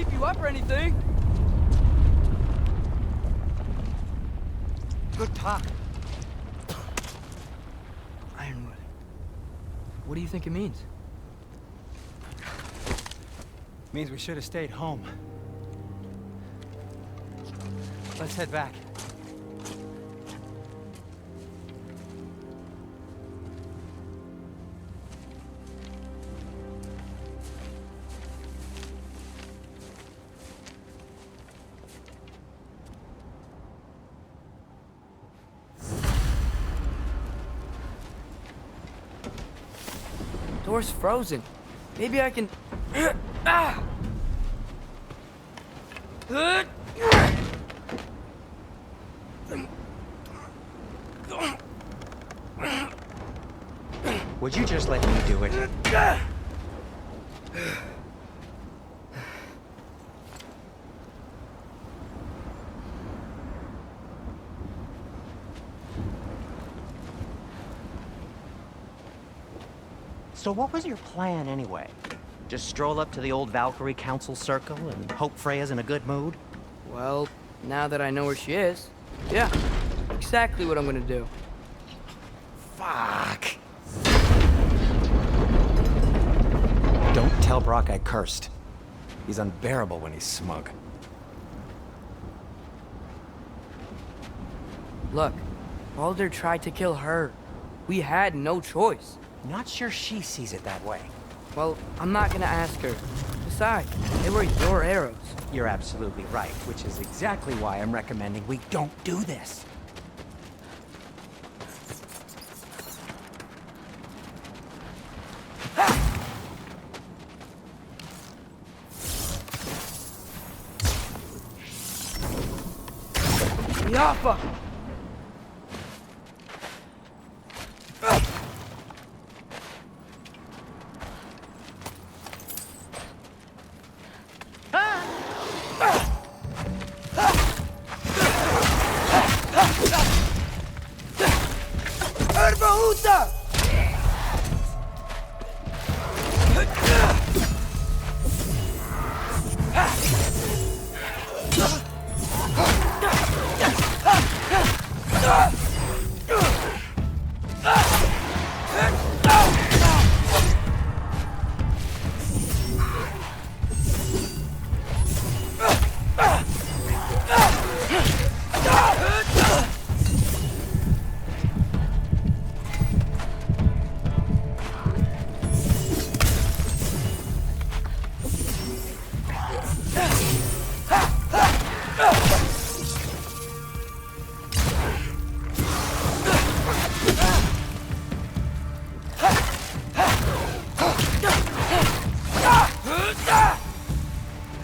keep you up or anything. Good talk. Ironwood. What do you think it means? Means we should have stayed home. Let's head back. Door's frozen. Maybe I can... Ah! Would you just let me do it? So what was your plan anyway? Just stroll up to the old Valkyrie Council Circle and hope Freya's in a good mood? Well, now that I know where she is, yeah, exactly what I'm gonna do. Fuck! Don't tell Brock I cursed. He's unbearable when he's smug. Look, Baldur tried to kill her. We had no choice. Not sure she sees it that way. Well, I'm not gonna ask her. Besides, they were your arrows. You're absolutely right, which is exactly why I'm recommending we don't do this. Yaffa!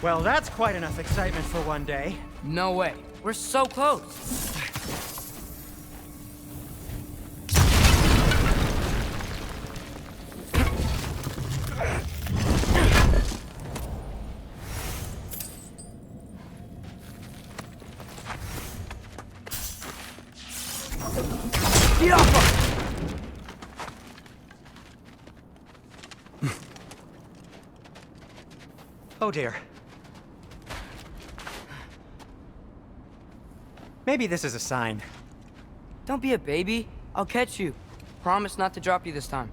Well, that's quite enough excitement for one day. No way. We're so close. Oh dear. Maybe this is a sign. Don't be a baby. I'll catch you. Promise not to drop you this time.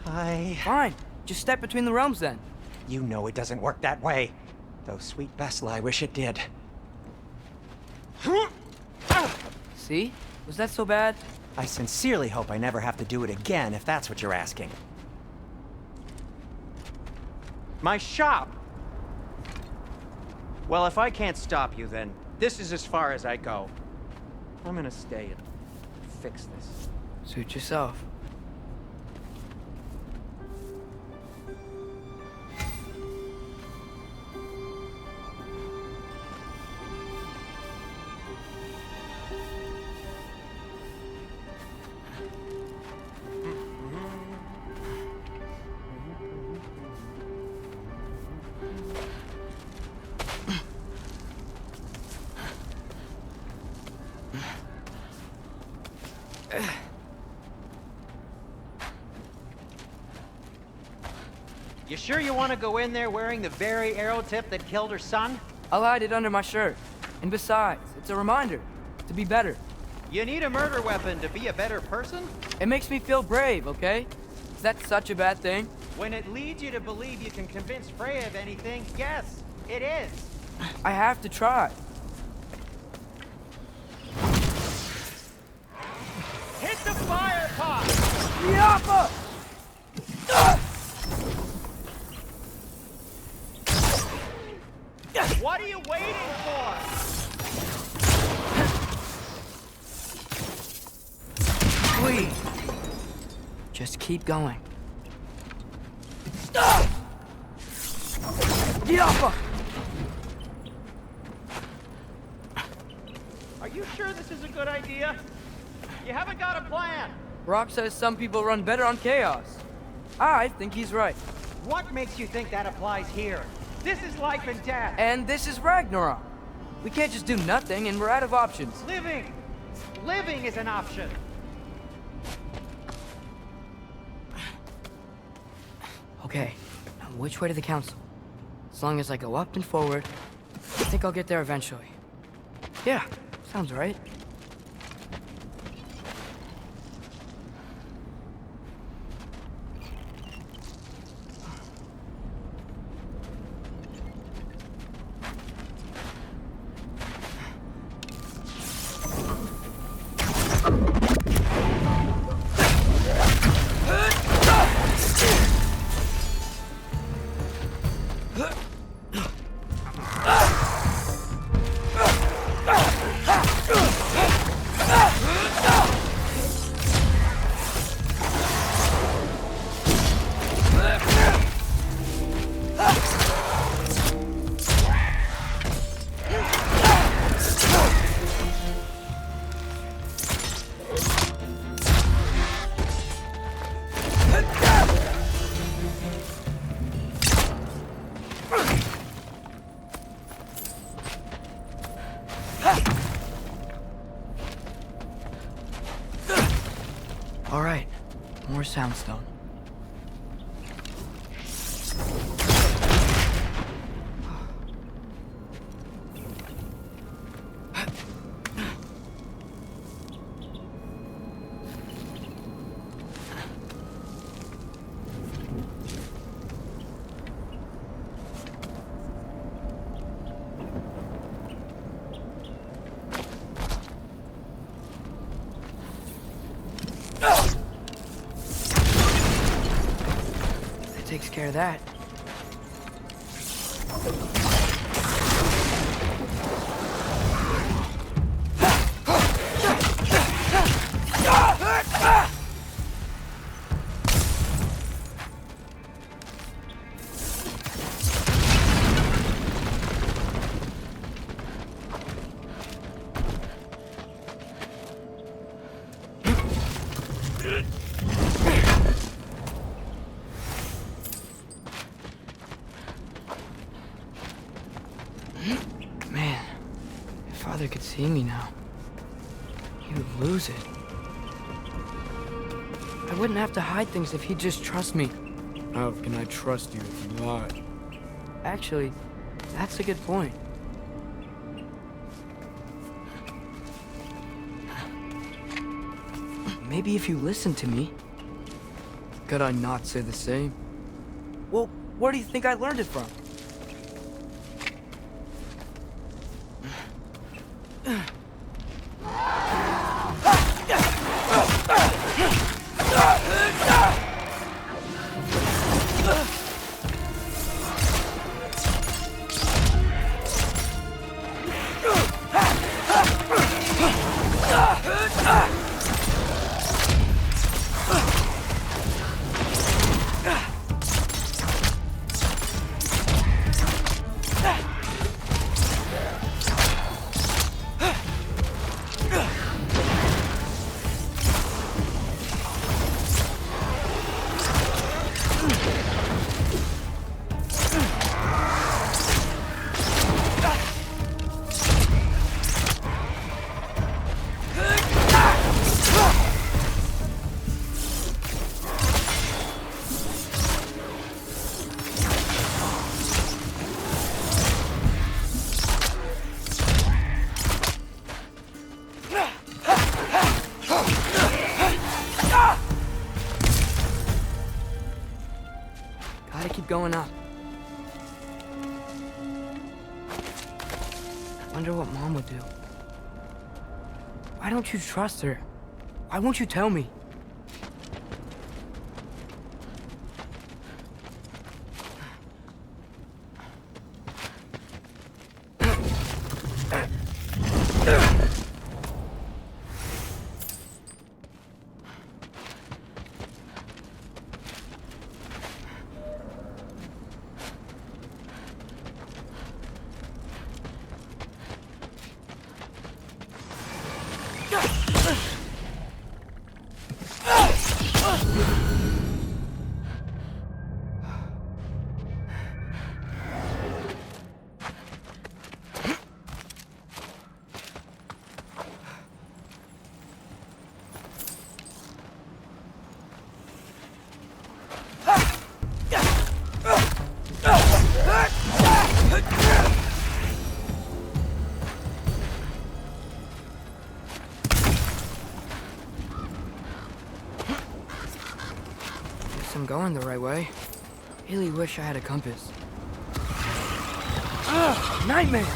Fine. Just step between the realms then. You know it doesn't work that way. Though sweet Bessla, I wish it did. See? Was that so bad? I sincerely hope I never have to do it again, if that's what you're asking. My shop! Well, if I can't stop you, then this is as far as I go. I'm gonna stay and fix this. Suit yourself. You sure you want to go in there wearing the very arrow tip that killed her son? I'll hide it under my shirt. And besides, it's a reminder to be better. You need a murder weapon to be a better person? It makes me feel brave, okay? Is that such a bad thing? When it leads you to believe you can convince Freya of anything, yes, it is. I have to try. Hit the fire pot! Yappa! What are you waiting for? Please. Just keep going. Yappa! Are you sure this is a good idea? You haven't got a plan. Rock says some people run better on chaos. I think he's right. What makes you think that applies here? This is life and death. And this is Ragnarok. We can't just do nothing, and we're out of options. Living! Living is an option. Okay, now which way to the council? As long as I go up and forward, I think I'll get there eventually. Yeah, sounds right. All right, more soundstone. That takes care of that. Man, if Father could see me now, he would lose it. I wouldn't have to hide things if he'd just trust me. How can I trust you if you lie? Actually, that's a good point. Maybe if you listen to me. Could I not say the same? Well, where do you think I learned it from? Gotta keep going up. I wonder what Mom would do. Why don't you trust her? Why won't you tell me? I'm going the right way. Really wish I had a compass. Nightmare!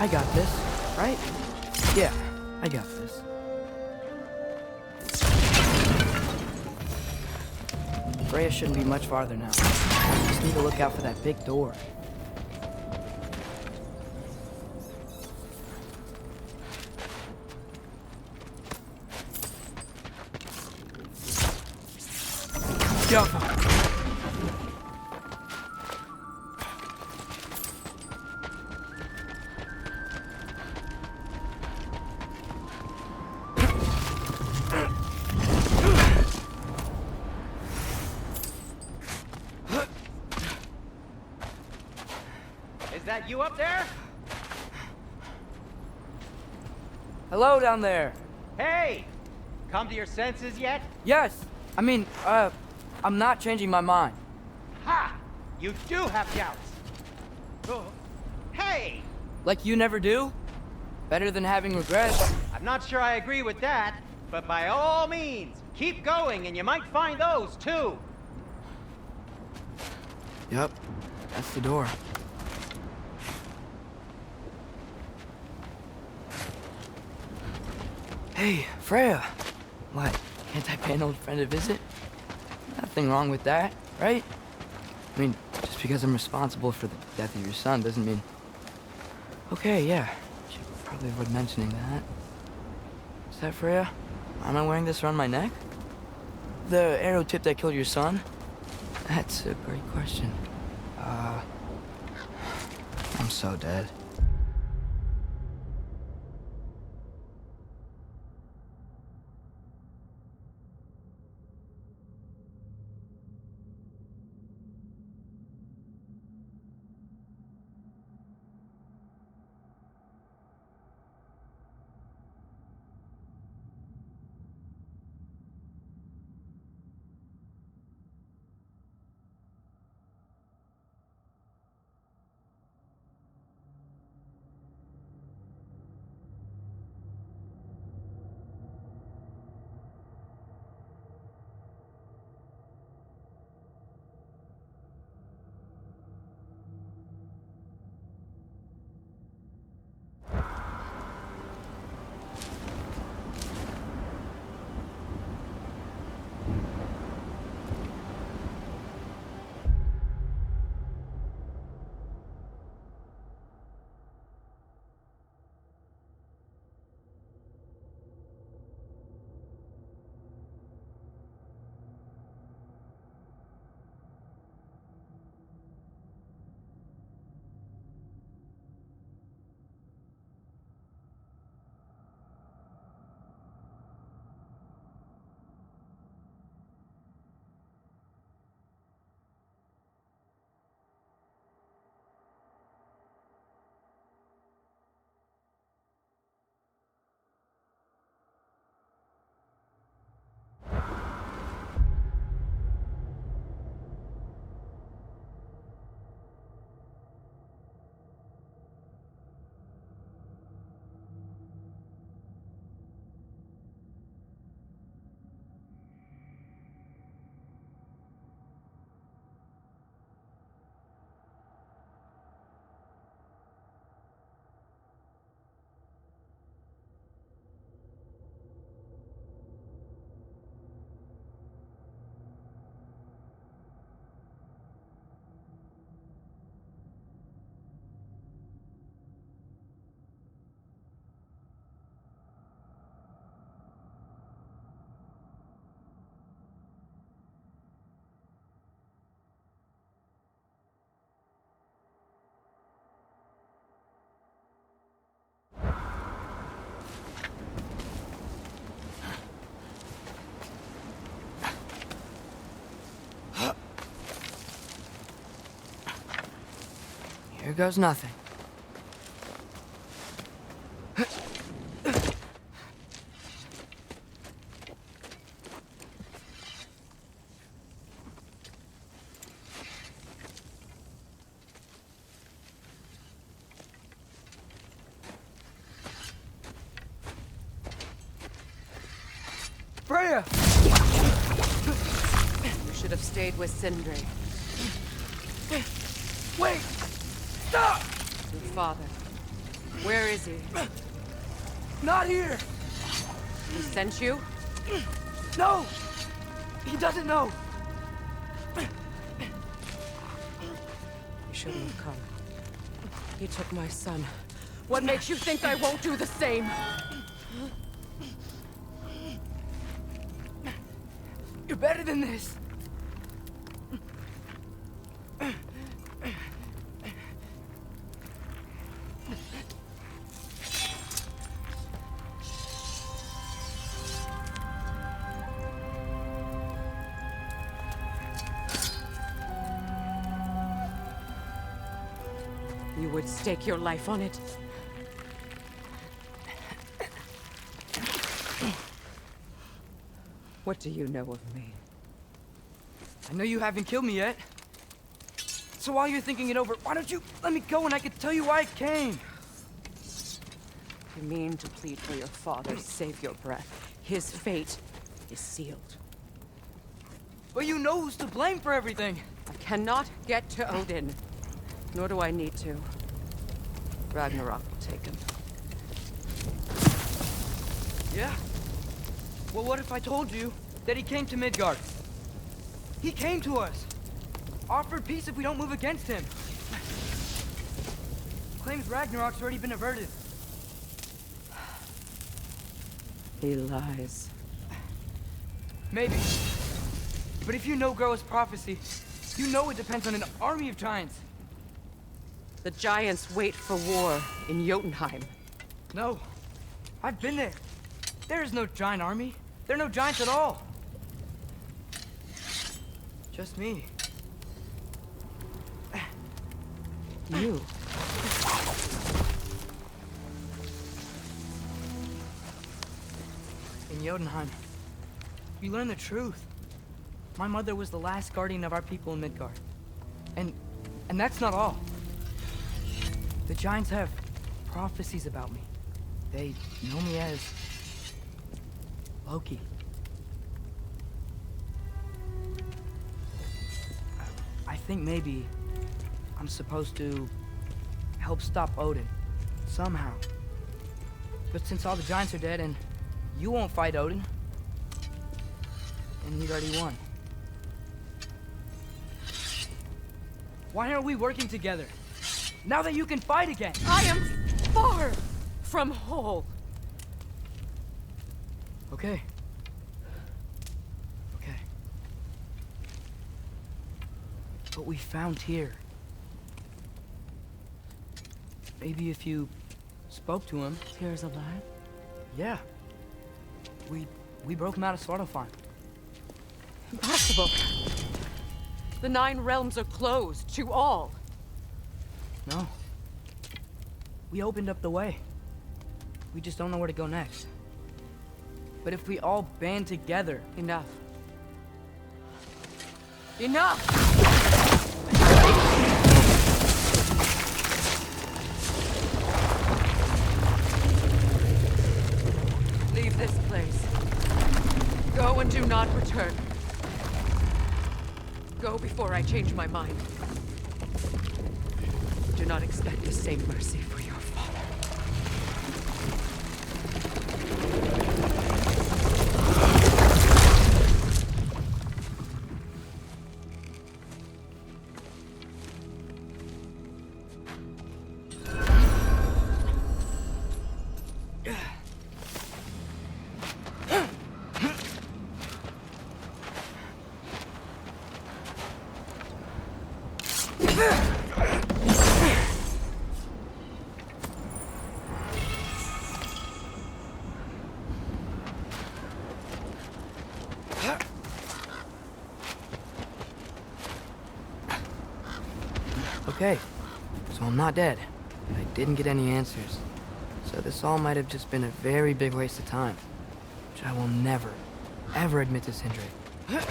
I got this, right? Yeah, I got this. Freya shouldn't be much farther now. Just need to look out for that big door. Yo. Is that you up there? Hello down there. Hey! Come to your senses yet? Yes, I mean, I'm not changing my mind. Ha! You do have doubts. Oh. Hey! Like you never do? Better than having regrets. I'm not sure I agree with that, but by all means, keep going and you might find those too. Yep, that's the door. Hey, Freya. What? Can't I pay an old friend a visit? Nothing wrong with that, right? I mean, just because I'm responsible for the death of your son doesn't mean... Okay, yeah. Should probably avoid mentioning that. Is that Freya? Am I wearing this around my neck? The arrow tip that killed your son? That's a great question. I'm so dead. Here goes nothing. Freya! You should have stayed with Sindri. Wait! Stop! Your father. Where is he? Not here! He sent you? No! He doesn't know! You shouldn't have come. He took my son. What makes you think I won't do the same? You're better than this! You would stake your life on it? What do you know of me? I know you haven't killed me yet. So while you're thinking it over, why don't you let me go and I can tell you why I came? You mean to plead for your father, save your breath. His fate is sealed. But you know who's to blame for everything. I cannot get to Odin. Nor do I need to. Ragnarok will take him. Yeah? Well, what if I told you that he came to Midgard? He came to us! Offered peace if we don't move against him! Claims Ragnarok's already been averted. He lies. Maybe. But if you know Groa's prophecy, you know it depends on an army of giants. The giants wait for war in Jotunheim. No. I've been there. There is no giant army. There are no giants at all. Just me. You. In Jotunheim, you learn the truth. My mother was the last guardian of our people in Midgard. And that's not all. The giants have prophecies about me. They know me as Loki. I think maybe I'm supposed to help stop Odin, somehow. But since all the giants are dead and you won't fight Odin, and he's already won. Why aren't we working together? Now that you can fight again! I am far from whole. Okay. Okay. What we found here. Maybe if you spoke to him. Tyr's alive? Yeah. We broke him out of Svartalfheim. Impossible. The 9 realms are closed to all. No. We opened up the way. We just don't know where to go next. But if we all band together... Enough. Enough! Leave this place. Go and do not return. Go before I change my mind. Do not expect the same mercy for your father. Okay, so I'm not dead. I didn't get any answers. So this all might have just been a very big waste of time. Which I will never, ever admit to Sindri. It's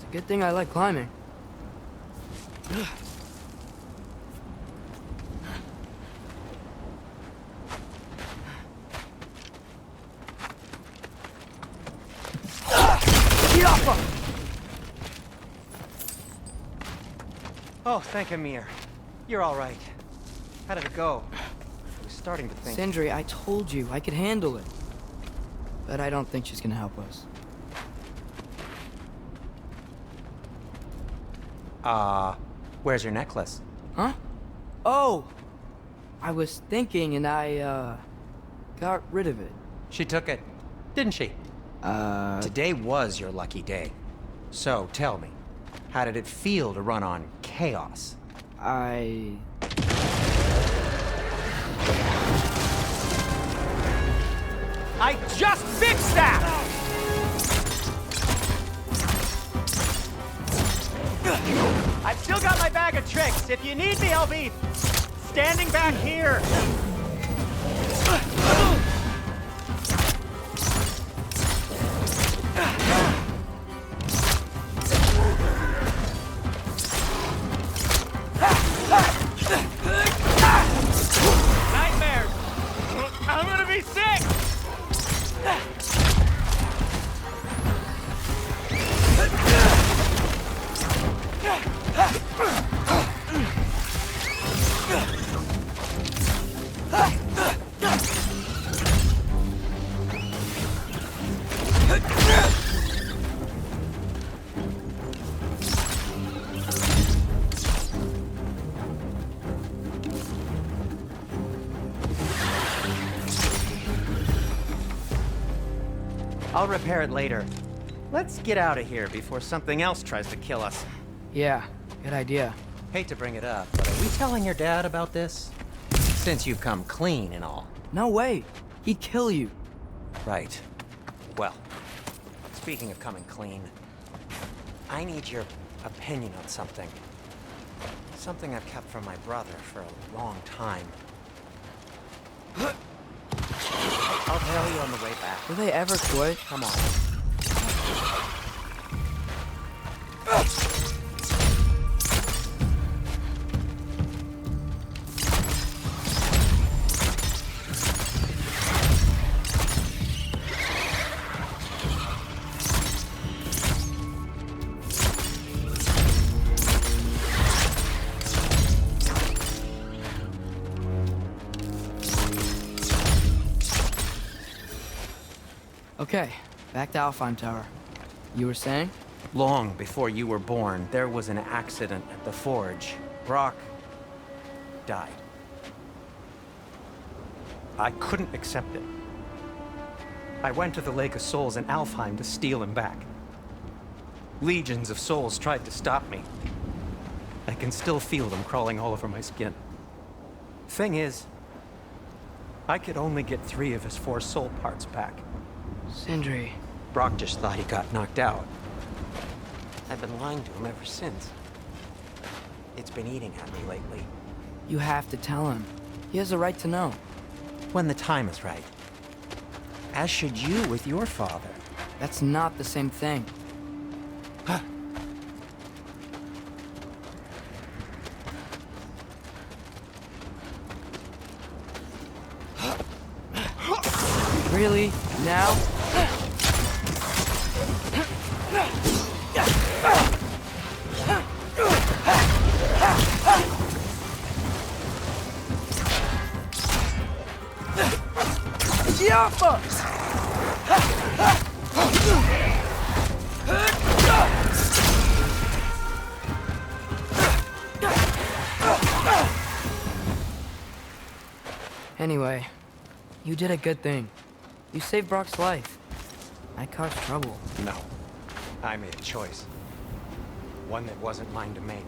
a good thing I like climbing. Oh, thank Amir. You're all right. How did it go? I was starting to think... Sindri, I told you I could handle it. But I don't think she's gonna help us. Where's your necklace? Huh? Oh! I was thinking and I, got rid of it. She took it, didn't she? Today was your lucky day. So, tell me, how did it feel to run on chaos? I just fixed that! I've still got my bag of tricks. If you need me, I'll be standing back here. Nightmares! I'm gonna be sick! I'll repair it later. Let's get out of here before something else tries to kill us. Yeah, good idea. Hate to bring it up, but are we telling your dad about this? Since you've come clean and all. No way. He'd kill you. Right. Well, speaking of coming clean, I need your opinion on something. Something I've kept from my brother for a long time. I'll tell you on the way back. Will they ever quit? Come on. Okay, back to Alfheim Tower. You were saying? Long before you were born, there was an accident at the forge. Brock died. I couldn't accept it. I went to the Lake of Souls in Alfheim to steal him back. Legions of souls tried to stop me. I can still feel them crawling all over my skin. Thing is, I could only get 3 of his 4 soul parts back. Sindri. Brock just thought he got knocked out. I've been lying to him ever since. It's been eating at me lately. You have to tell him. He has a right to know. When the time is right. As should you with your father. That's not the same thing. Really? Now? Anyway, you did a good thing. You saved Brock's life. I caused trouble. No. I made a choice. One that wasn't mine to make.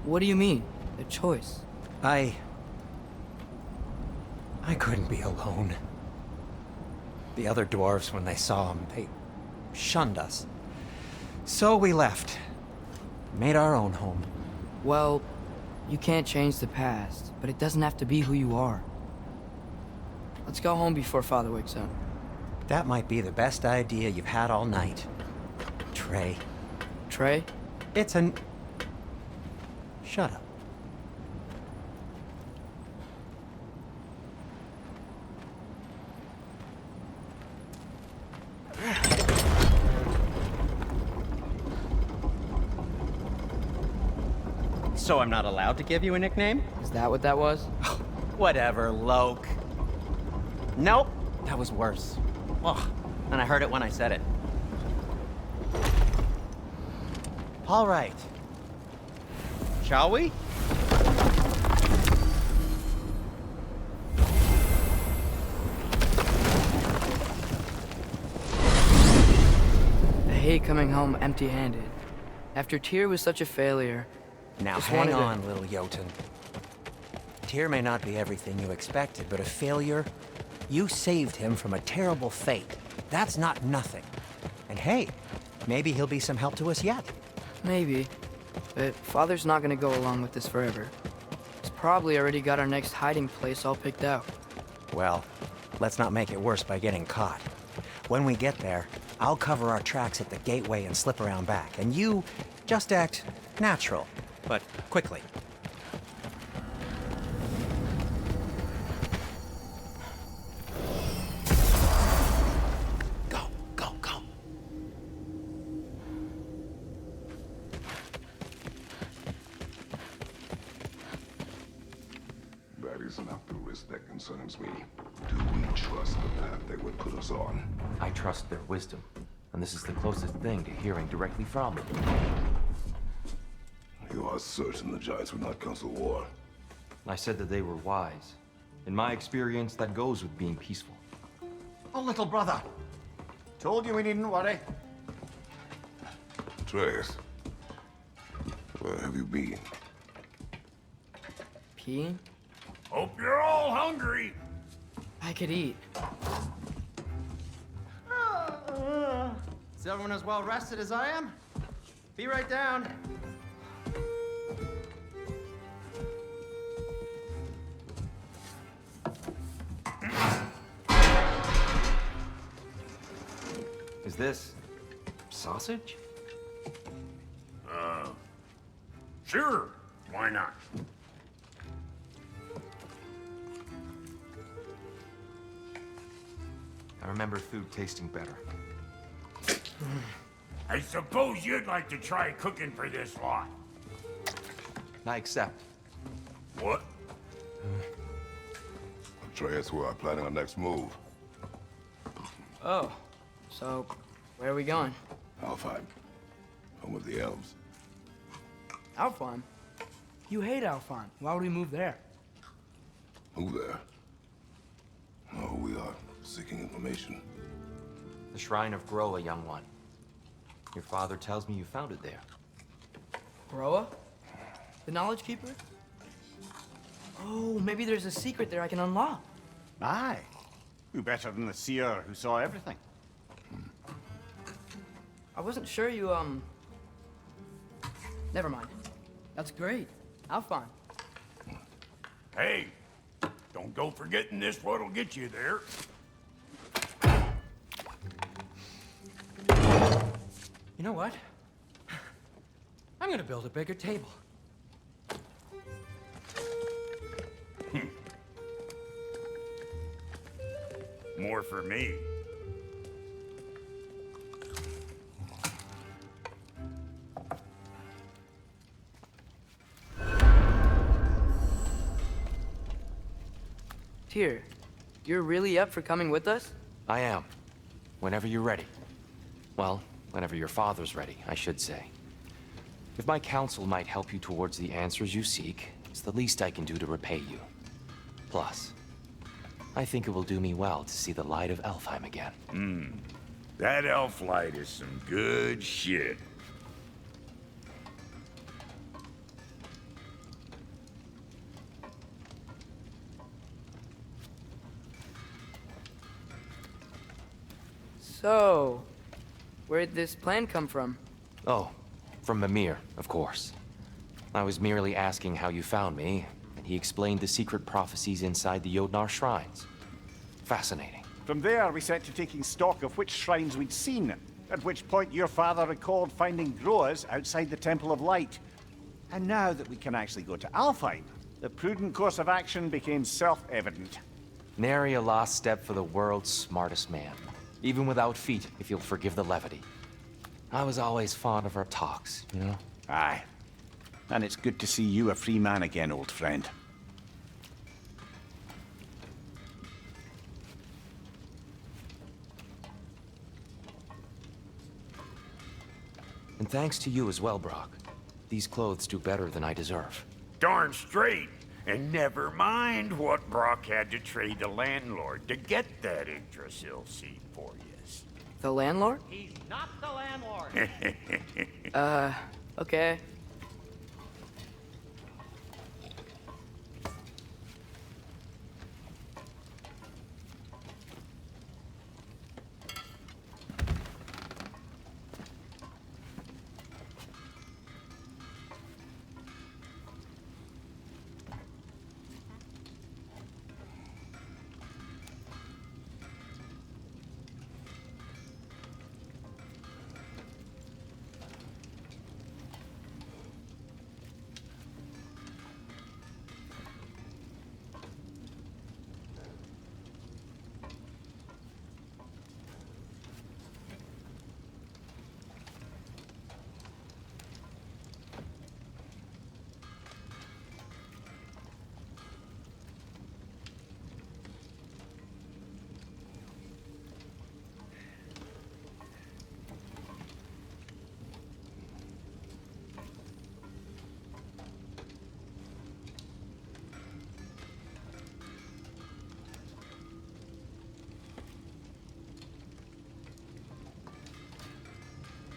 What do you mean? A choice? I couldn't be alone. The other dwarves, when they saw him, they shunned us. So we left. Made our own home. Well, you can't change the past, but it doesn't have to be who you are. Let's go home before Father wakes up. That might be the best idea you've had all night. Trey. Trey? It's an... Shut up. So I'm not allowed to give you a nickname? Is that what that was? Whatever, Loke. Nope, that was worse. Ugh, and I heard it when I said it. All right. Shall we? I hate coming home empty-handed. After Tyr was such a failure, Now just hang wanted to- on, little Jotun. Tyr may not be everything you expected, but a failure, you saved him from a terrible fate. that's not nothing. And hey, maybe he'll be some help to us yet. Maybe. But Father's not gonna go along with this forever. He's probably already got our next hiding place all picked out. Well, let's not make it worse by getting caught. When we get there, I'll cover our tracks at the gateway and slip around back, and you just act natural, but quickly. Go, go, go. That is not the risk that concerns me. Do we trust the path they would put us on? I trust their wisdom, and this is the closest thing to hearing directly from them. You are certain the Giants would not counsel war? I said that they were wise. In my experience, that goes with being peaceful. Oh, little brother. Told you we needn't worry. Atreus, where have you been? Peeing? Hope you're all hungry. I could eat. Is everyone as well rested as I am? Be right down. Is this sausage? Sure. Why not? I remember food tasting better. I suppose you'd like to try cooking for this lot. I accept. What? Atreus, we are planning our next move. Oh. So, where are we going? Alfheim, home of the elves. Alfheim? You hate Alfheim. Why would we move there? Who there? Oh, we are seeking information. The Shrine of Groa, young one. Your father tells me you found it there. Groa? The Knowledge Keeper? Oh, maybe there's a secret there I can unlock. Aye. Who better than the seer who saw everything? I wasn't sure you, Never mind. That's great. Alfheim. Hey, don't go forgetting this what'll get you there. You know what? I'm gonna build a bigger table. More for me. Tyr, you're really up for coming with us? I am. Whenever you're ready. Well, whenever your father's ready, I should say. If my counsel might help you towards the answers you seek, it's the least I can do to repay you. Plus, I think it will do me well to see the light of Alfheim again. That elf light is some good shit. So, where'd this plan come from? Oh, from Mimir, of course. I was merely asking how you found me, and he explained the secret prophecies inside the Jotnar shrines. Fascinating. From there, we set to taking stock of which shrines we'd seen, at which point your father recalled finding Groas outside the Temple of Light. And now that we can actually go to Alfheim, the prudent course of action became self-evident. Nary a lost step for the world's smartest man. Even without feet, if you'll forgive the levity. I was always fond of our talks, you know? Aye. And it's good to see you a free man again, old friend. And thanks to you as well, Brock. These clothes do better than I deserve. Darn straight. And never mind what Brock had to trade the landlord to get that Yggdrasil seed for you. The landlord? He's not the landlord. Okay.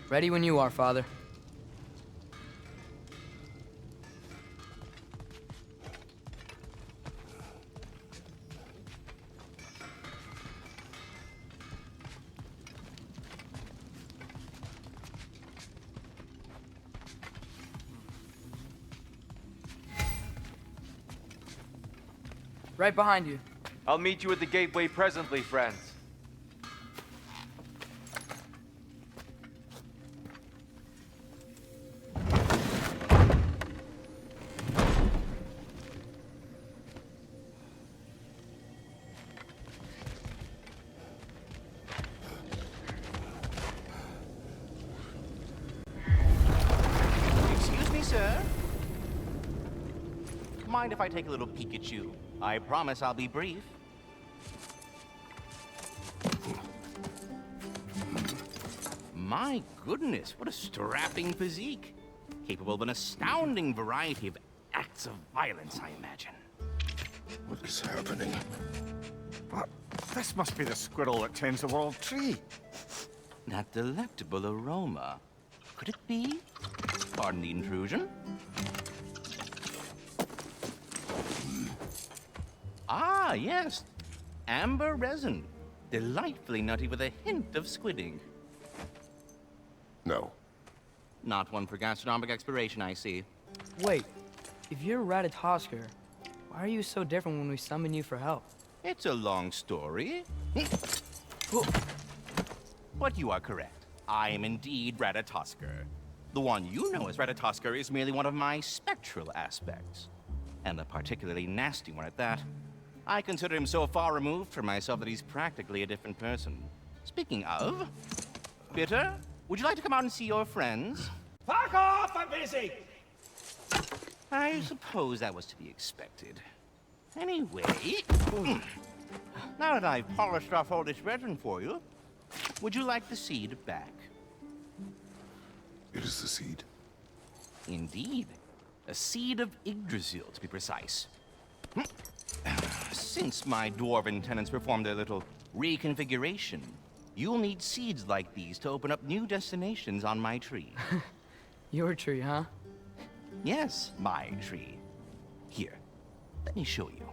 Ready when you are, Father. Right behind you. I'll meet you at the gateway presently, friends. Excuse me, sir. Mind if I take a little peek at you? I promise I'll be brief. My goodness, what a strapping physique. Capable of an astounding variety of acts of violence, I imagine. What is happening? What? This must be the squirrel that tends the world tree. That delectable aroma. Could it be? Pardon the intrusion. Ah, yes. Amber resin. Delightfully nutty with a hint of squidding. No. Not one for gastronomic exploration, I see. Wait, if you're Ratatosker, why are you so different when we summon you for help? It's a long story. But you are correct. I am indeed Ratatosker. The one you know as Ratatosker is merely one of my spectral aspects. And a particularly nasty one at that. I consider him so far removed from myself that he's practically a different person. Speaking of, Bitter, would you like to come out and see your friends? Fuck off! I'm busy! I suppose that was to be expected. Anyway, now that I've polished off all this resin for you, would you like the seed back? It is the seed. Indeed. A seed of Yggdrasil, to be precise. Since my dwarven tenants performed their little reconfiguration, you'll need seeds like these to open up new destinations on my tree. Your tree, huh? Yes, my tree. Here, let me show you.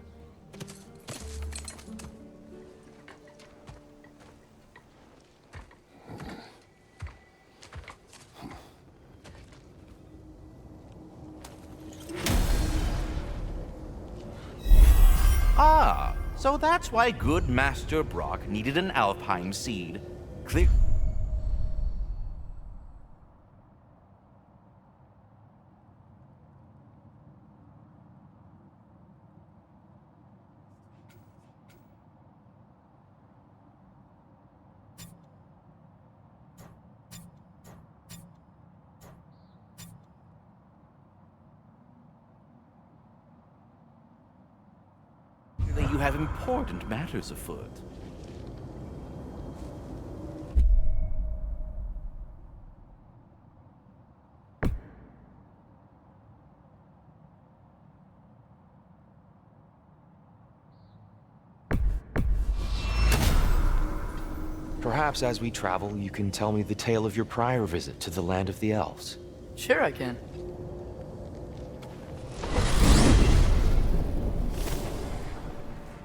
Ah, so that's why good Master Brock needed an Alfheim seed. Clear. You have important matters afoot. Perhaps as we travel, you can tell me the tale of your prior visit to the land of the elves. Sure I can.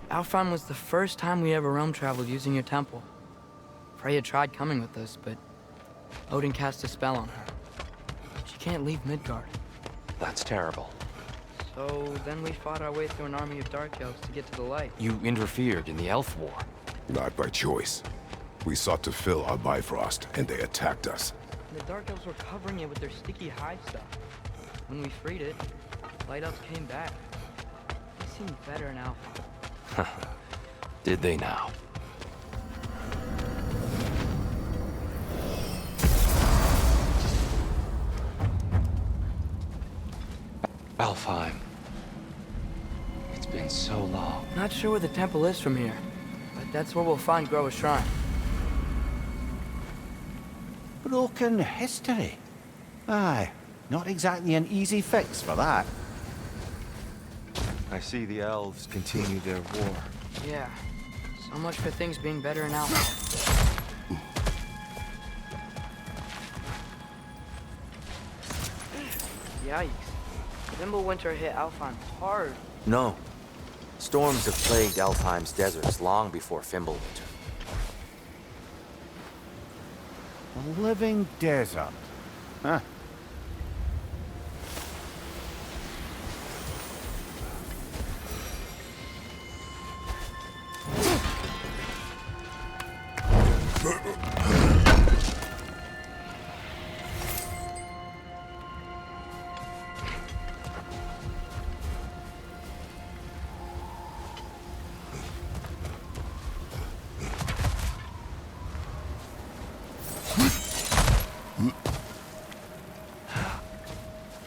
Alfheim was the first time we ever realm traveled using your temple. Freya tried coming with us, but Odin cast a spell on her. She can't leave Midgard. That's terrible. So then we fought our way through an army of dark elves to get to the light. You interfered in the Elf War. Not by choice. We sought to fill our Bifrost, and they attacked us. And the dark elves were covering it with their sticky hive stuff. When we freed it, light elves came back. They seemed better in Alfheim. Did they now? Alfheim. It's been so long. Not sure where the temple is from here, but that's where we'll find Groa's shrine. Broken history. Aye, not exactly an easy fix for that. I see the elves continue their war. Yeah, so much for things being better in Alfheim. Yikes. Fimbulwinter hit Alfheim hard. No. Storms have plagued Alfheim's deserts long before Fimbulwinter. A living desert. Huh.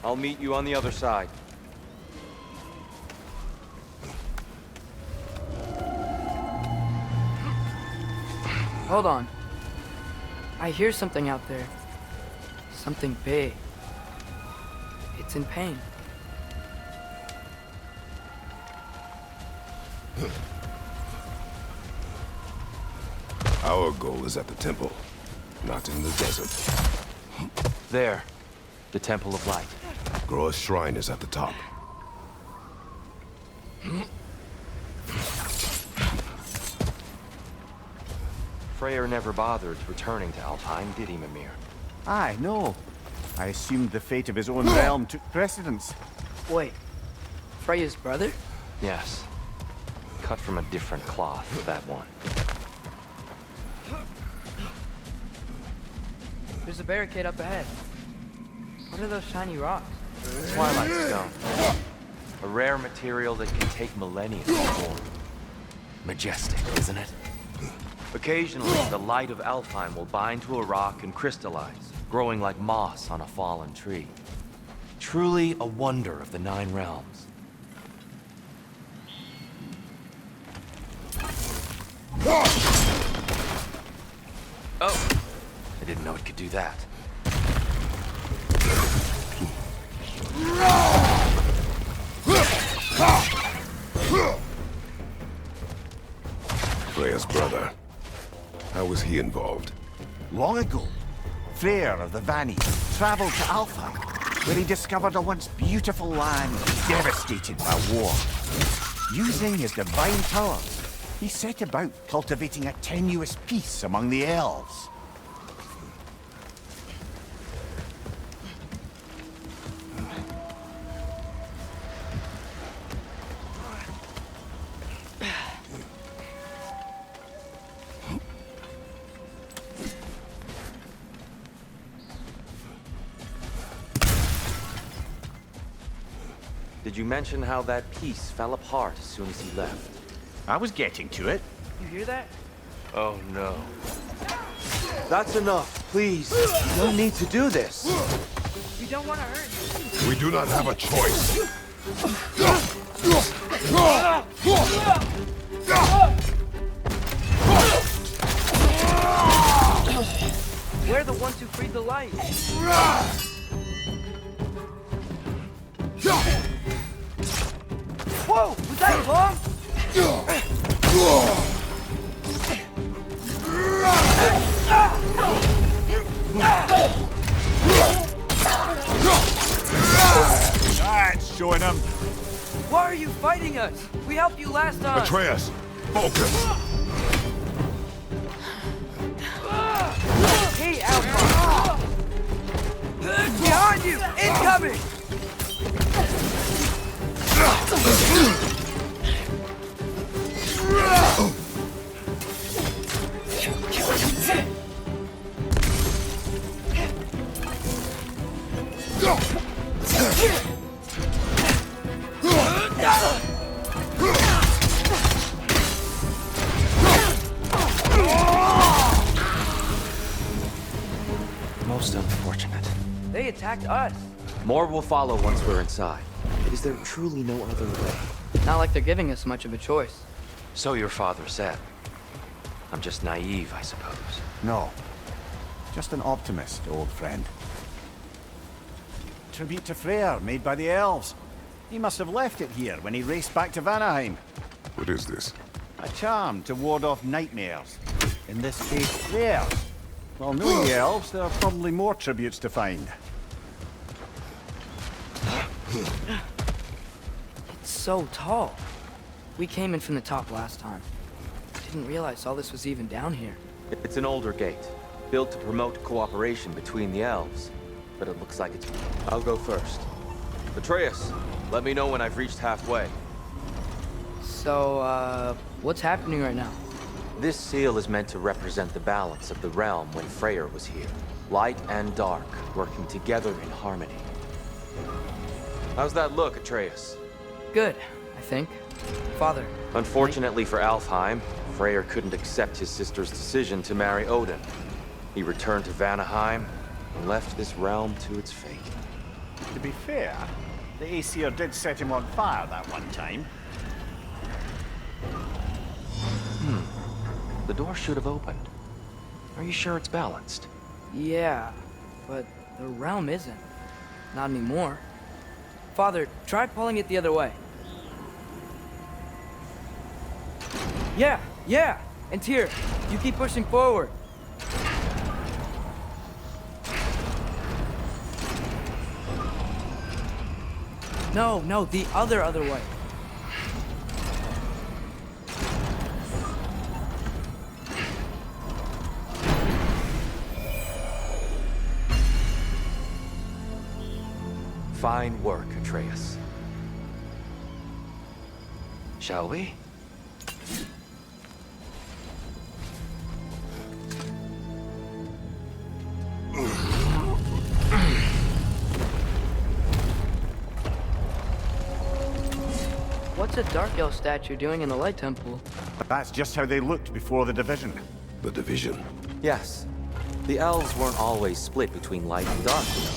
I'll meet you on the other side. Hold on. I hear something out there. Something big. It's in pain. Our goal is at the temple, not in the desert. There. The Temple of Light. Groa's shrine is at the top. Freyr never bothered returning to Alfheim, did he, Mimir? Aye, no. I assumed the fate of his own realm took precedence. Wait. Freya's brother? Yes. Cut from a different cloth, that one. There's a barricade up ahead. What are those shiny rocks? Twilight Stone. A rare material that can take millennia to form. Majestic, isn't it? Occasionally, the light of Alfheim will bind to a rock and crystallize, growing like moss on a fallen tree. Truly a wonder of the Nine Realms. Oh! I didn't know it could do that. Freya's brother. How was he involved? Long ago, Freyr of the Vanni traveled to Alfheim, where he discovered a once beautiful land devastated by war. Using his divine powers, he set about cultivating a tenuous peace among the elves. Did you mention how that peace fell apart as soon as he left? I was getting to it. You hear that? Oh no. That's enough, please. You don't need to do this. We don't want to hurt you. We do not have a choice. We're the ones who freed the light. Whoa! Was that long? That's showing him. Why are you fighting us? We helped you last time. Atreus, focus. Hey, Alpha! Behind you! Incoming! Most unfortunate. They attacked us. More will follow once we're inside. Is there truly no other way? Not like they're giving us much of a choice. So your father said. I'm just naive, I suppose. No. Just an optimist, old friend. Tribute to Freyr, made by the elves. He must have left it here when he raced back to Vanaheim. What is this? A charm to ward off nightmares. In this case, theirs. Well, knowing the elves, there are probably more tributes to find. It's so tall. We came in from the top last time. Didn't realize all this was even down here. It's an older gate, built to promote cooperation between the elves. But it looks like it's... I'll go first. Atreus, let me know when I've reached halfway. So, what's happening right now? This seal is meant to represent the balance of the realm when Freyr was here. Light and dark, working together in harmony. How's that look, Atreus? Good, I think. Father. Unfortunately for Alfheim, Freyr couldn't accept his sister's decision to marry Odin. He returned to Vanaheim and left this realm to its fate. To be fair, the Aesir did set him on fire that one time. The door should have opened. Are you sure it's balanced? Yeah, but the realm isn't. Not anymore. Father, try pulling it the other way. Yeah! And Tyr, you keep pushing forward. No, the other way. Fine work, Atreus. Shall we? What's a Dark Elf statue doing in the Light Temple? That's just how they looked before the division. The division. Yes. The elves weren't always split between light and dark, you know.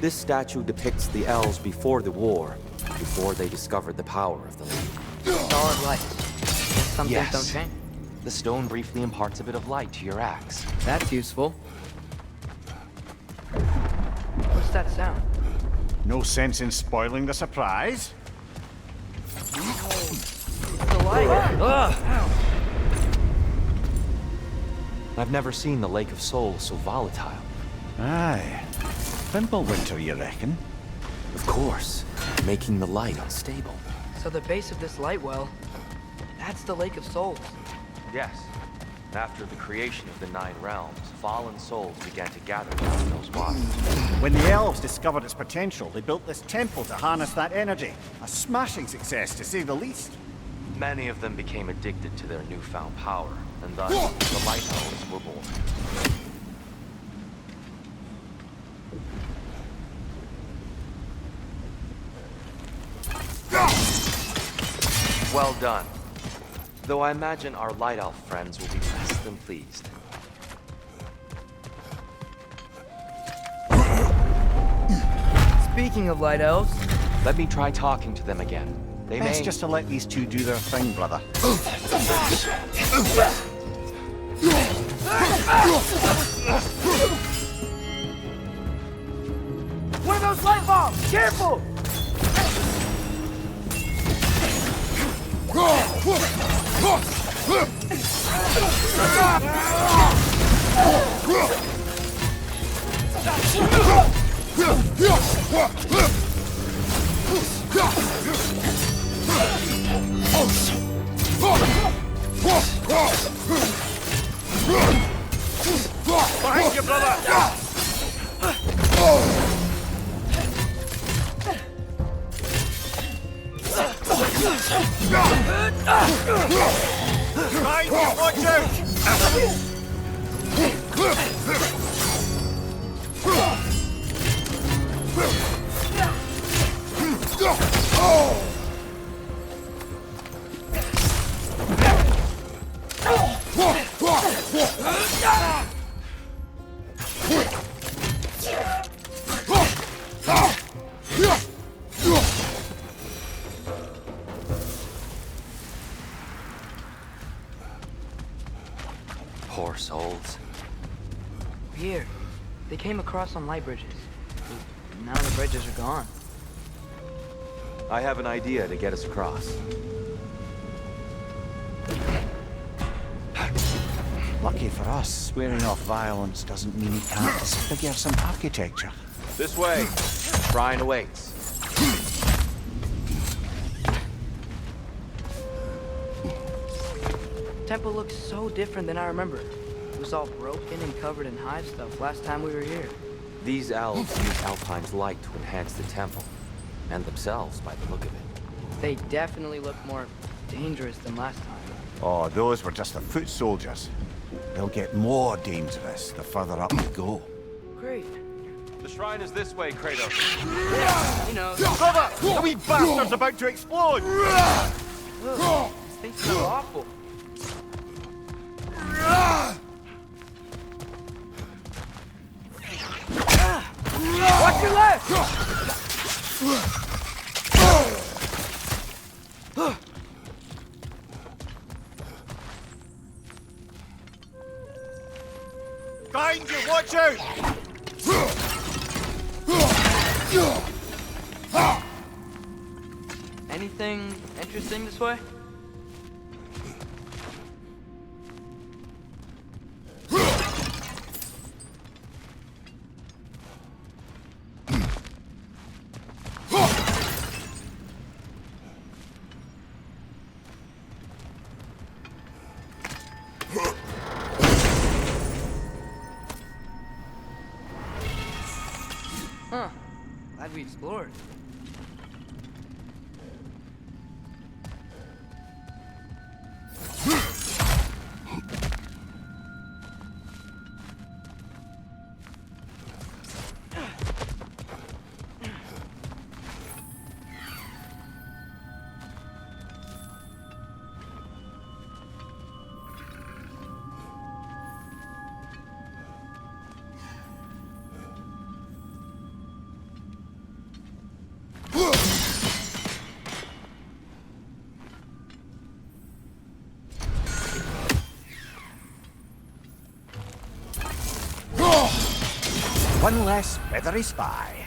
This statue depicts the elves before the war, before they discovered the power of the League. Solid light. Some things don't change. The stone briefly imparts a bit of light to your axe. That's useful. What's that sound? No sense in spoiling the surprise. The light. Ugh. I've never seen the Lake of Souls so volatile. Aye. Winter, you reckon? Of course. Making the light unstable. So the base of this light well, that's the Lake of Souls. Yes. After the creation of the Nine Realms, fallen souls began to gather down those waters. When the elves discovered its potential, they built this temple to harness that energy. A smashing success, to say the least. Many of them became addicted to their newfound power, and thus the Light Elves were born. Well done. Though I imagine our Light Elf friends will be less than pleased. Speaking of Light Elves... Let me try talking to them again. They Best just to let these two do their thing, brother. One of those light bombs! Careful! Behind you, brother! Behind you, watch Poor souls. Here. They came across on light bridges. Now the bridges are gone. I have an idea to get us across. Lucky for us, swearing off violence doesn't mean he can't disfigure some architecture. This way. Shrine awaits. temple looks so different than I remember. It was all broken and covered in hive stuff last time we were here. These elves use Alfheim's light to enhance the temple, and themselves by the look of it. They definitely look more dangerous than last time. Oh, those were just the foot soldiers. They'll get more dangerous the further up we go. Great. The shrine is this way, Kratos. You know, Brother! The wee bastard's about to explode! ugh, this thing's so awful. Watch your left! Behind you, watch out! Anything interesting this way? Huh. Glad we explored. One less feathery spy.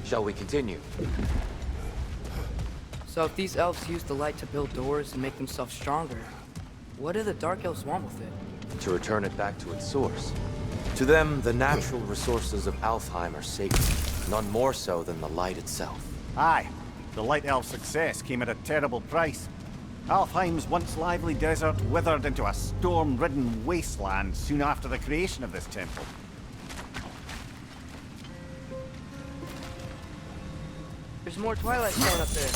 Shall we continue? So if these elves use the light to build doors and make themselves stronger, what do the Dark Elves want with it? To return it back to its source. To them, the natural resources of Alfheim are sacred, none more so than the light itself. Aye, the Light Elf success came at a terrible price. Alfheim's once lively desert withered into a storm-ridden wasteland soon after the creation of this temple. There's more Twilight Stone up there.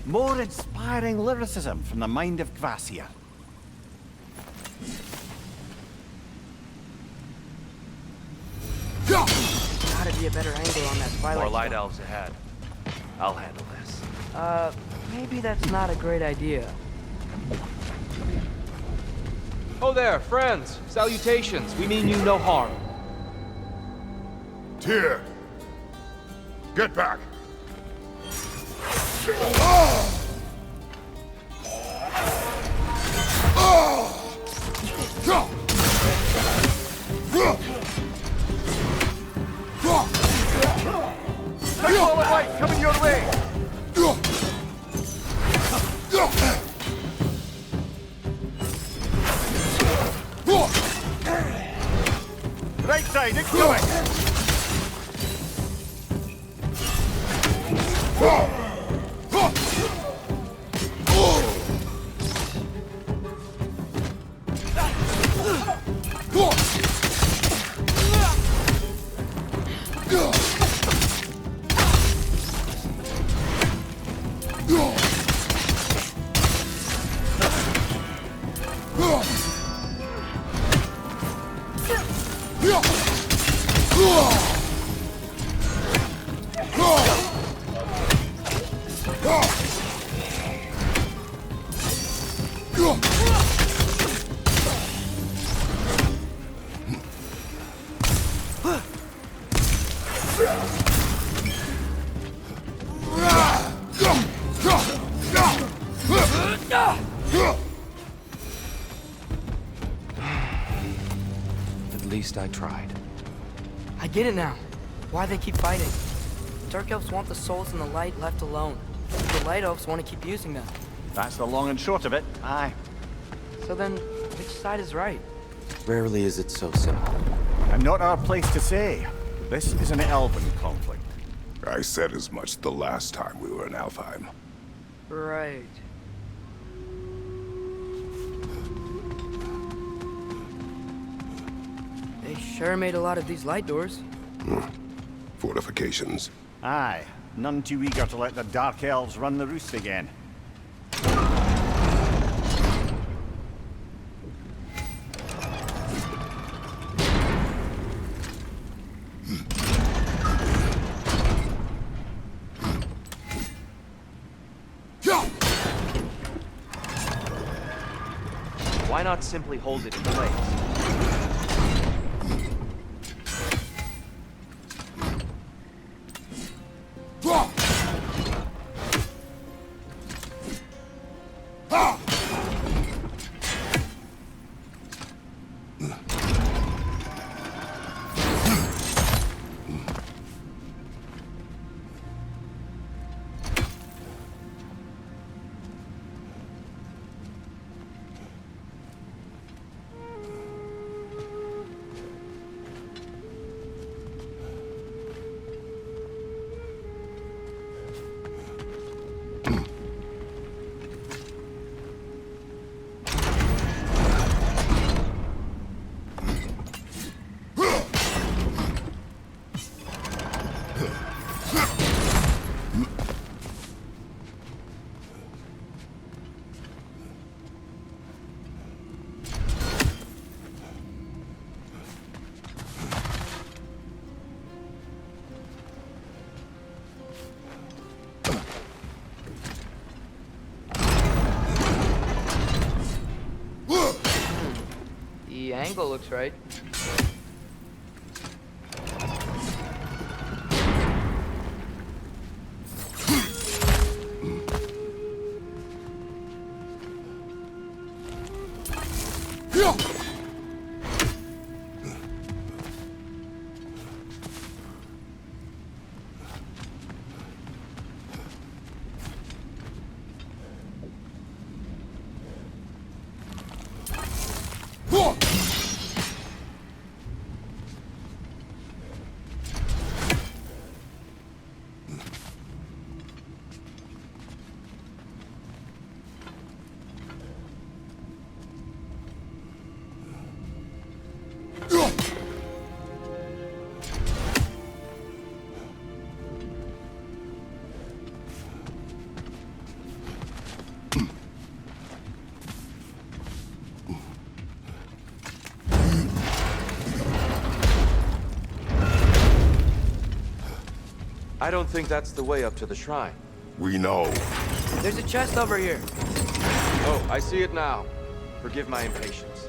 More inspiring lyricism from the mind of Gracia. Gotta be a better angle on that Twilight More light Stone. elves ahead. I'll handle this. Maybe that's not a great idea. Oh there, friends. Salutations. We mean you no harm. Tyr! Get back! All the light coming your way! Right side, incoming! At least I tried. I get it now. Why they keep fighting. Dark elves want the souls in the light left alone. The light elves want to keep using them. That's the long and short of it, aye. So then, which side is right? Rarely is it so simple. And not our place to say. This is an elven conflict. I said as much the last time we were in Alfheim. Right. They sure made a lot of these light doors. Fortifications. Aye, none too eager to let the Dark Elves run the roost again. Why not simply hold it in place? The angle looks right. I don't think that's the way up to the shrine. We know. There's a chest over here. Oh, I see it now. Forgive my impatience.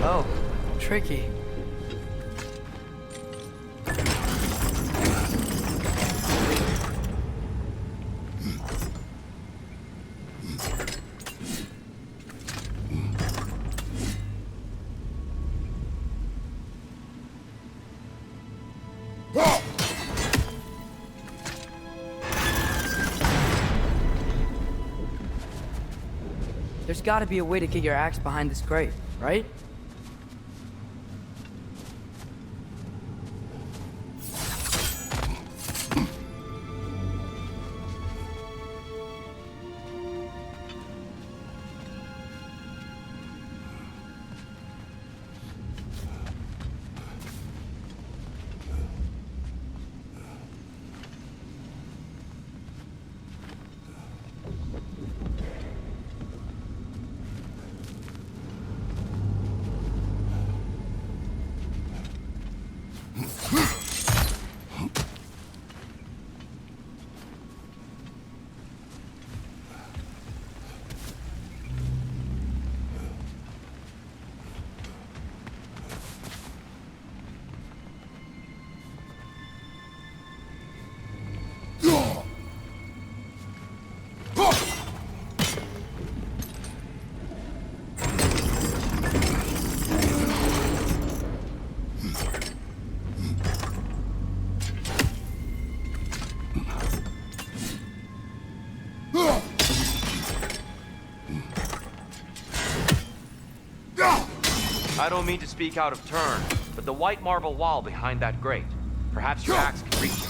Oh, tricky. There's gotta be a way to get your axe behind this crate, right? I don't mean to speak out of turn, but the white marble wall behind that grate. Perhaps your axe can reach it.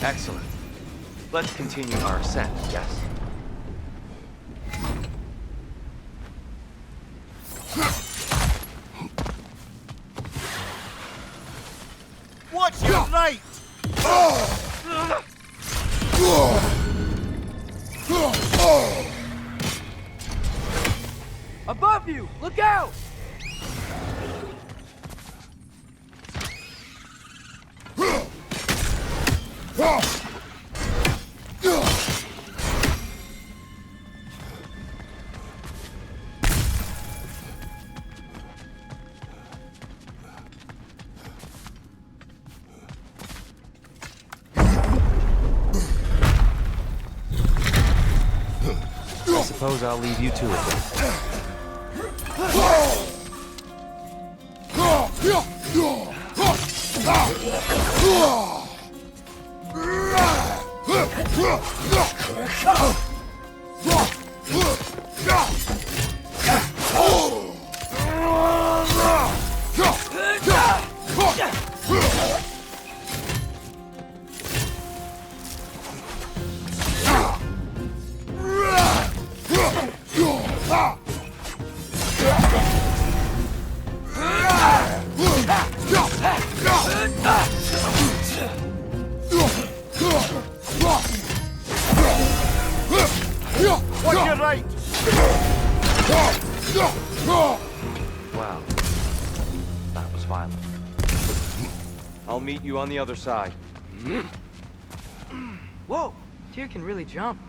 Excellent. Let's continue our ascent, yes? Watch your right! Above you! Look out! I suppose I'll leave you to it then. Watch your right! Wow. That was violent. I'll meet you on the other side. Whoa! Tyr can really jump.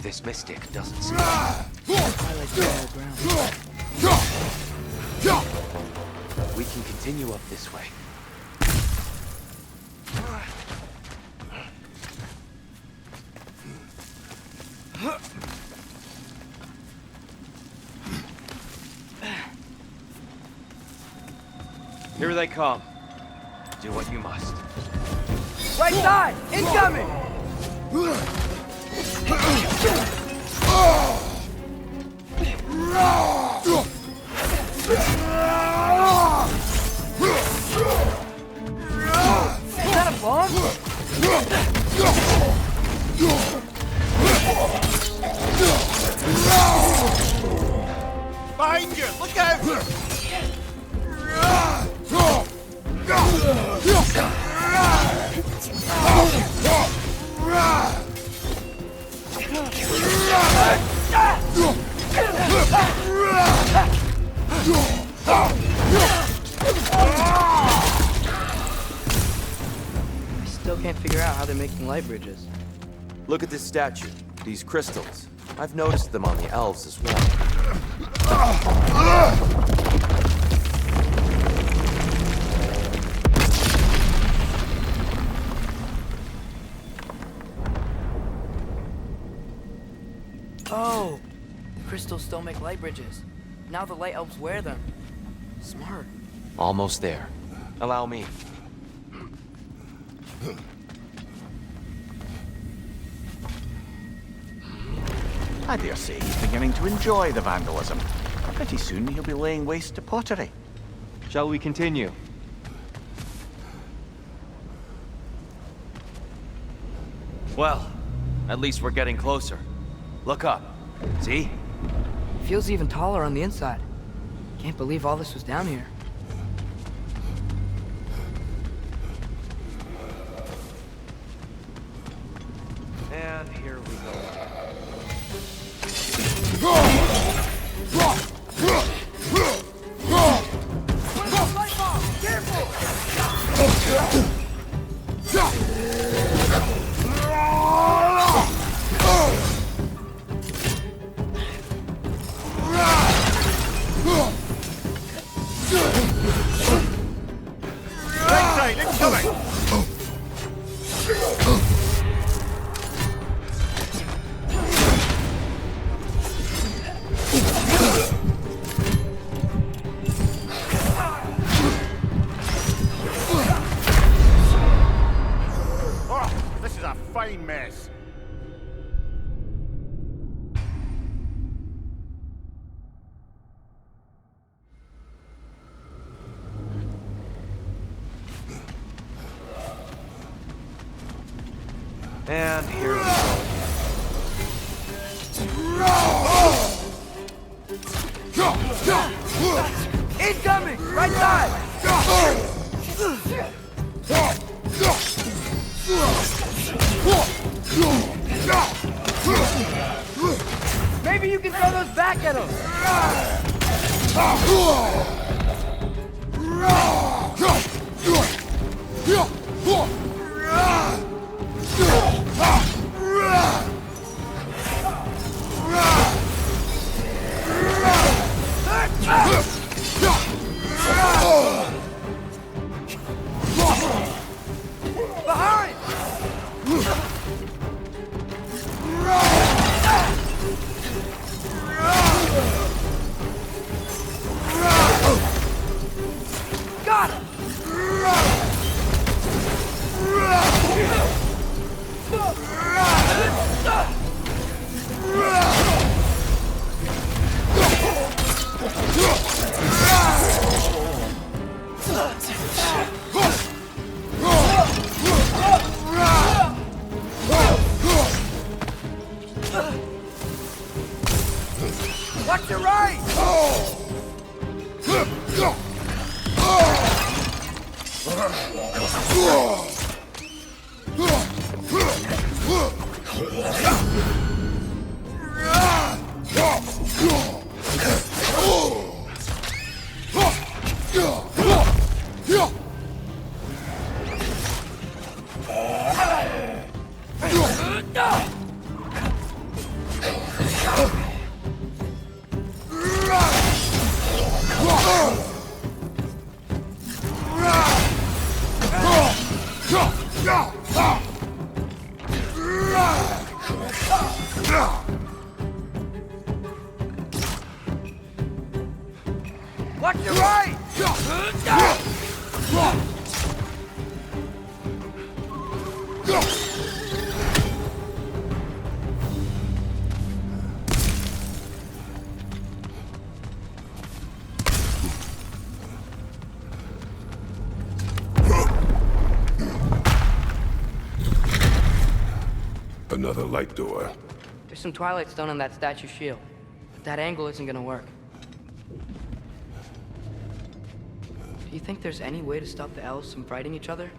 This mystic doesn't seem... Twilight on the ground. We can continue up this way. Here they come. Do what you must. Right side! Incoming! Is that a bomb? Behind you! Look out! I still can't figure out how they're making light bridges. Look at this statue. These crystals. I've noticed them on the elves as well. Oh! The crystals still make light bridges. Now the light elves wear them. Smart. Almost there. Allow me. I dare say he's beginning to enjoy the vandalism. Pretty soon he'll be laying waste to pottery. Shall we continue? Well, at least we're getting closer. Look up. See? Feels even taller on the inside. Can't believe all this was down here. And here we go. Right side, incoming! Oh, this is a fine mess. And here we go. Incoming! Right side! Maybe you can throw those back at him! Behind! Got him! Watch your right! Another light door. There's some Twilight Stone on that statue's shield. But that angle isn't gonna work. Do you think there's any way to stop the elves from fighting each other?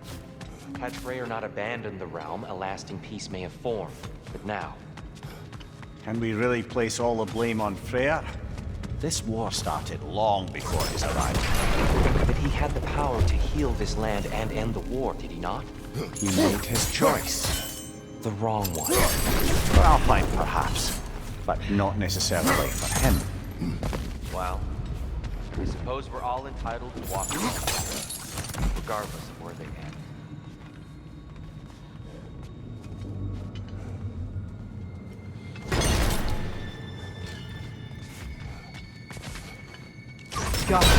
Had Freyr not abandoned the realm, a lasting peace may have formed. But now... Can we really place all the blame on Freyr? This war started long before his arrival. But he had the power to heal this land and end the war, did he not? He made his choice. The wrong one. For Alpine, perhaps, but not necessarily for him. Well, I suppose we're all entitled to walk the path, regardless of where they end. Got it.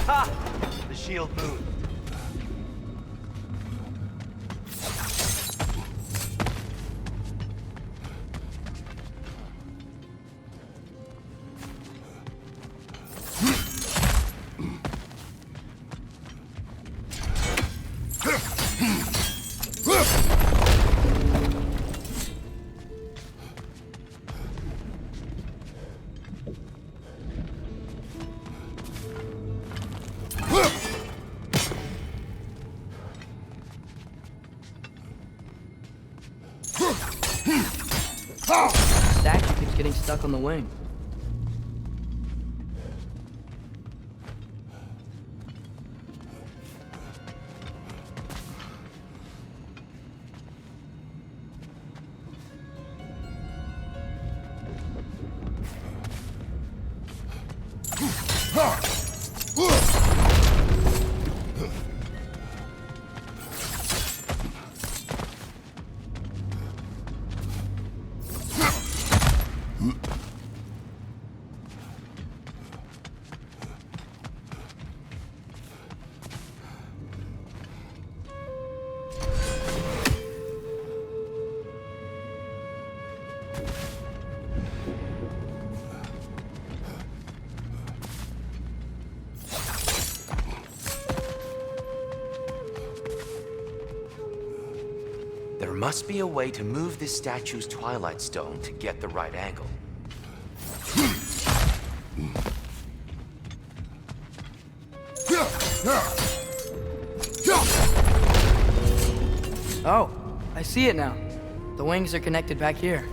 Aha! The shield moved. The statue keeps getting stuck on the wing. There must be a way to move this statue's Twilight Stone to get the right angle. Oh, I see it now. The wings are connected back here.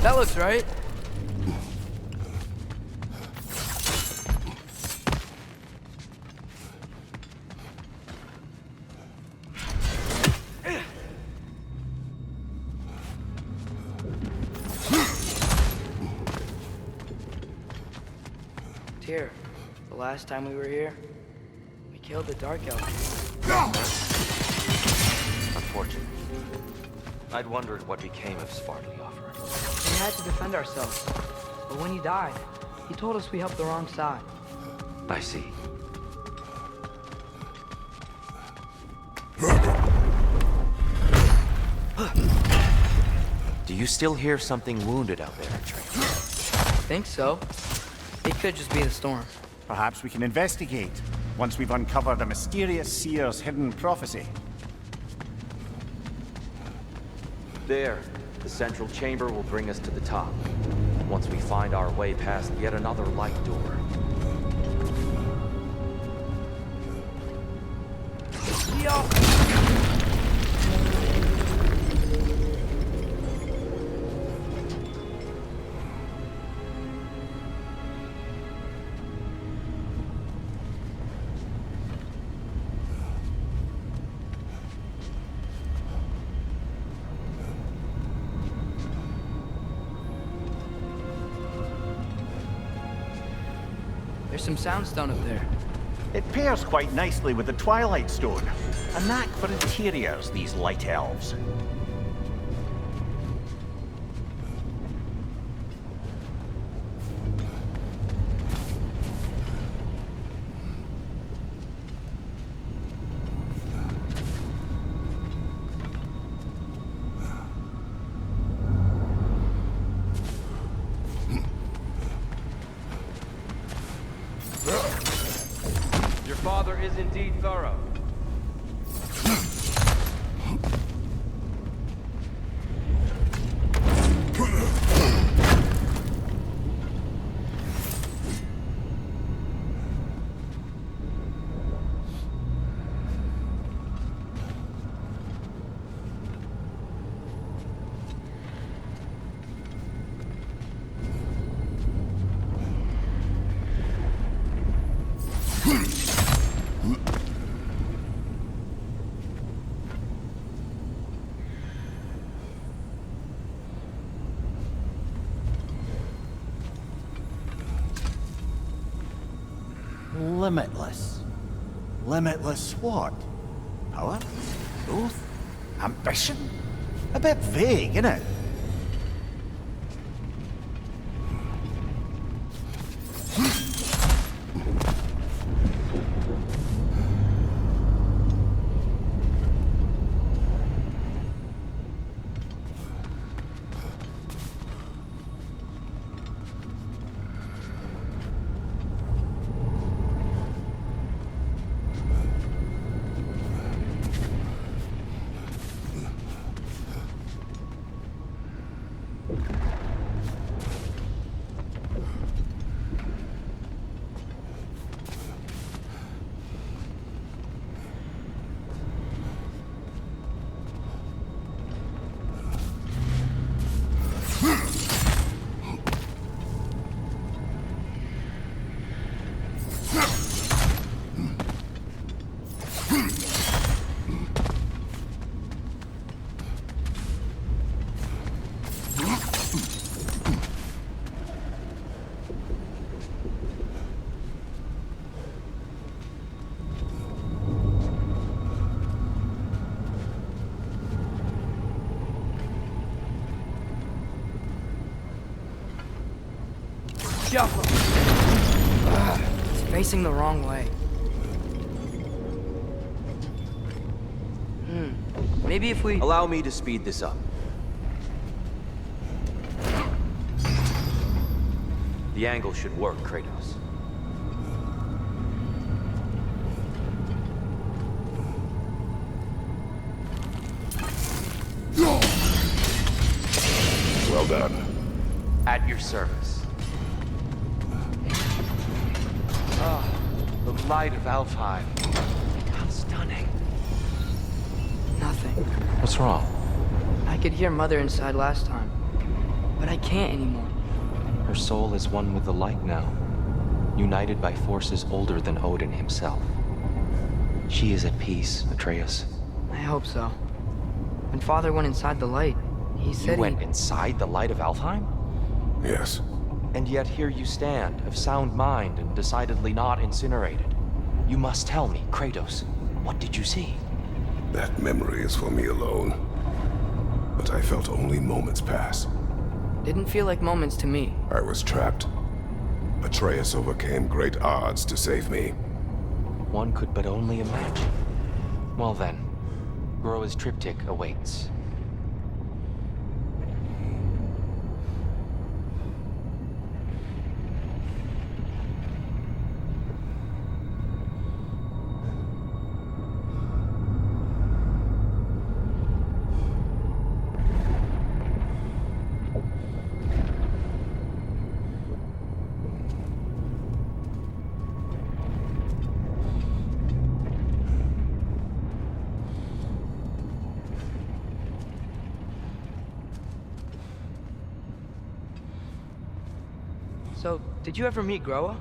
That looks right. Here, the last time we were here, we killed the Dark Elf. Unfortunately. I'd wondered what became of Svartalfheim. We had to defend ourselves. But when he died, he told us we helped the wrong side. I see. Do you still hear something wounded out there, Trey? Think so. It could just be the storm. Perhaps we can investigate, once we've uncovered a mysterious seer's hidden prophecy. There. The central chamber will bring us to the top. Once we find our way past yet another light door. some soundstone up there. It pairs quite nicely with the Twilight Stone. A knack for interiors, these light elves. Your father is indeed thorough. Limitless. Limitless what? Power? Growth? Ambition? A bit vague, innit? Shuffle. It's facing the wrong way. Maybe if we... Allow me to speed this up. The angle should work, Kratos. Well done. At your service. The light of Alfheim. How stunning. Nothing. What's wrong? I could hear Mother inside last time, but I can't anymore. Her soul is one with the light now, united by forces older than Odin himself. She is at peace, Atreus. I hope so. When Father went inside the light, he said You went inside the light of Alfheim? Yes. And yet here you stand, of sound mind and decidedly not incinerated. You must tell me, Kratos, what did you see? That memory is for me alone. But I felt only moments pass. Didn't feel like moments to me. I was trapped. Atreus overcame great odds to save me. One could but only imagine. Well then, Groa's triptych awaits. So, did you ever meet Groa?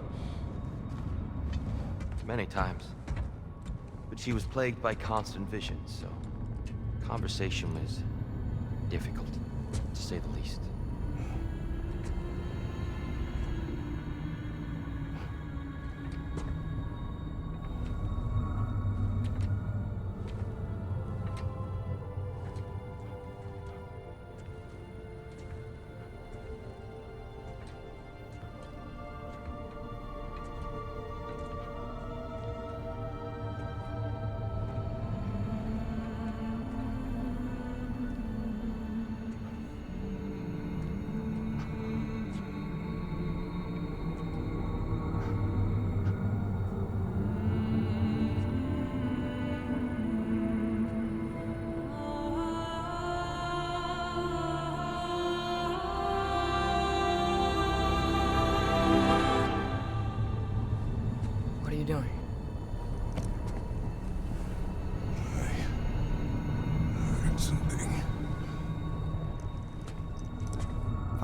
Many times. But she was plagued by constant visions, so conversation was difficult, to say the least.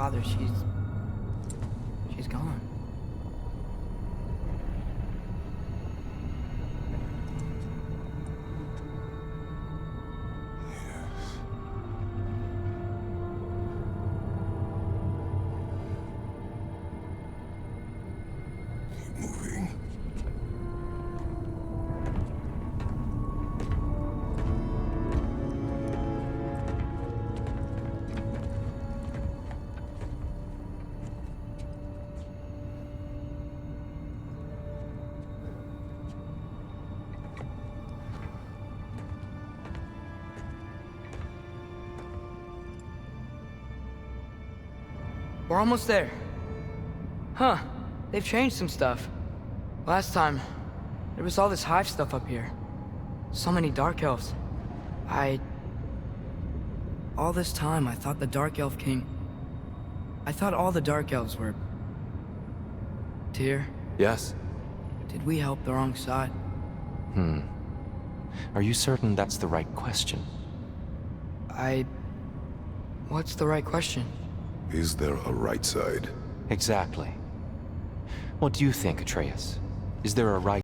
Father, she's gone. Moving. We're almost there. Huh. They've changed some stuff. Last time, there was all this hive stuff up here. So many Dark Elves. All this time, I thought the Dark Elf King... I thought all the Dark Elves were... Tyr? Yes? Did we help the wrong side? Are you certain that's the right question? What's the right question? Is there a right side? Exactly. What do you think, Atreus? Is there a right